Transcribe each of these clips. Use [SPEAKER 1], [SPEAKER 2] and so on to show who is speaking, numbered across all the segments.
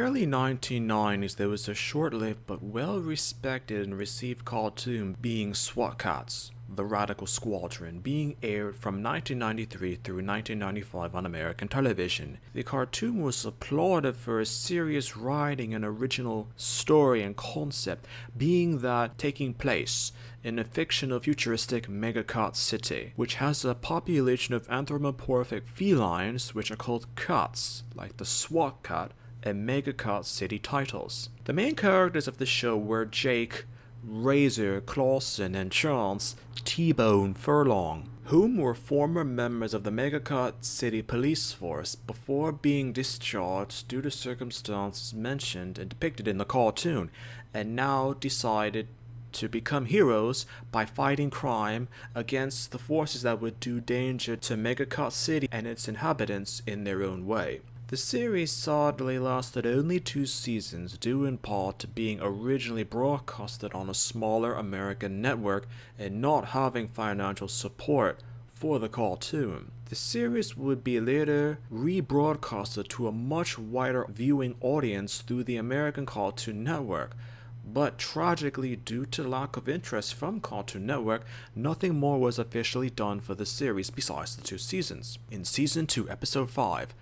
[SPEAKER 1] early 1990s, there was a short-lived but well-respected and received cartoon being Swat Kats, the Radical Squadron, being aired from 1993 through 1995 on American television. The cartoon was applauded for its serious writing and original story and concept, being that taking place in a fictional futuristic megacat city, which has a population of anthropomorphic felines which are called cats, like the Swat Cat and megacat city titles. The main characters of the show were Jake, Razor, Clawson, and Chance T-Bone Furlong, whom were former members of the Megacat City Police Force before being discharged due to circumstances mentioned and depicted in the cartoon, and now decided to become heroes by fighting crime against the forces that would do danger to Megacat City and its inhabitants in their own way. The series sadly lasted only 2 seasons, due in part to being originally broadcasted on a smaller American network and not having financial support for the cartoon. The series would be later rebroadcasted to a much wider viewing audience through the American Cartoon Network, but tragically, due to lack of interest from Cartoon Network, nothing more was officially done for the series besides the 2 seasons. In Season 2, Episode 5,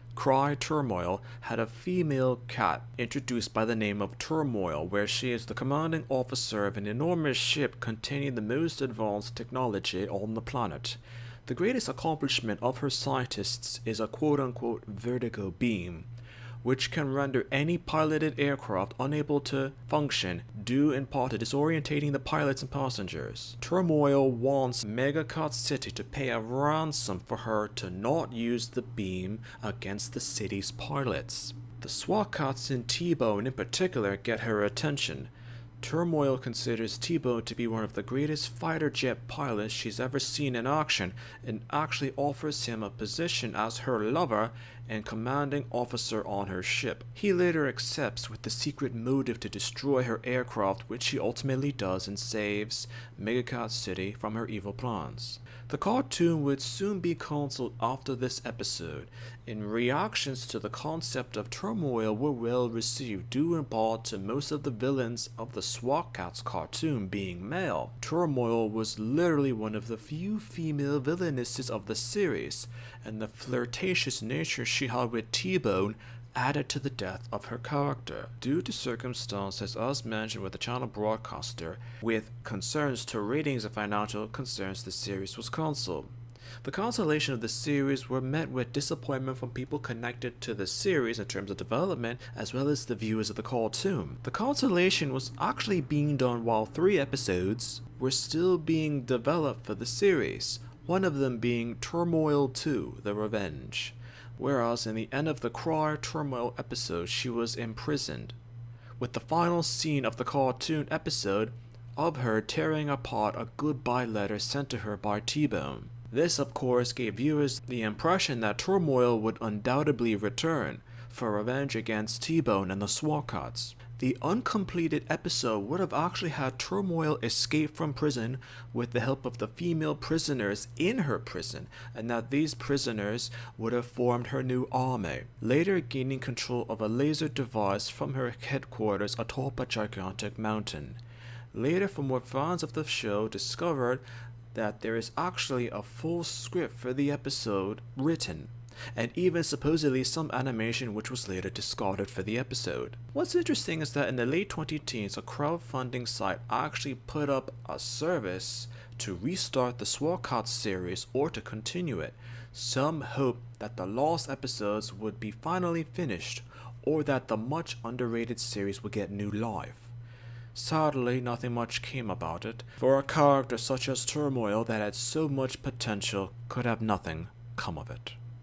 [SPEAKER 1] Turmoil had a female cat introduced by the name of Turmoil, where she is the commanding officer of an enormous ship containing the most advanced technology on the planet. The greatest accomplishment of her scientists is a quote-unquote vertigo beam, which can render any piloted aircraft unable to function, due in part to disorientating the pilots and passengers. Turmoil wants Megacat City to pay a ransom for her to not use the beam against the city's pilots. The Swat Kats and T-Bone in particular get her attention. Turmoil considers T-Bone to be one of the greatest fighter jet pilots she's ever seen in action, and actually offers him a position as her lover and commanding officer on her ship. He later accepts with the secret motive to destroy her aircraft, which he ultimately does, and saves Megacat City from her evil plans. The cartoon would soon be cancelled after this episode, and reactions to the concept of Turmoil were well received, due in part to most of the villains of the Swat Kats cartoon being male. Turmoil was literally one of the few female villainesses of the series, and the flirtatious nature she had with T-Bone added to the depth of her character. Due to circumstances as mentioned with the channel broadcaster, with concerns to ratings and financial concerns, the series was cancelled. The cancellation of the series were met with disappointment from people connected to the series in terms of development, as well as the viewers of the cartoon. The cancellation was actually being done while 3 episodes were still being developed for the series, one of them being Turmoil 2, The Revenge. Whereas in the end of the Turmoil episode, she was imprisoned, with the final scene of the cartoon episode of her tearing apart a goodbye letter sent to her by T-Bone. This of course gave viewers the impression that Turmoil would undoubtedly return for revenge against T-Bone and the Swat Kats. The uncompleted episode would have actually had Turmoil escape from prison with the help of the female prisoners in her prison, and that these prisoners would have formed her new army, later gaining control of a laser device from her headquarters atop a gigantic mountain. Later, for more fans of the show, discovered that there is actually a full script for the episode written, and even supposedly some animation which was later discarded for the episode. What's interesting is that in the late 2010s, a crowdfunding site actually put up a service to restart the Swat Kats series or to continue it. Some hope that the lost episodes would be finally finished, or that the much underrated series would get new life. Sadly, nothing much came about it. For a character such as Turmoil that had so much potential, could have nothing come of it.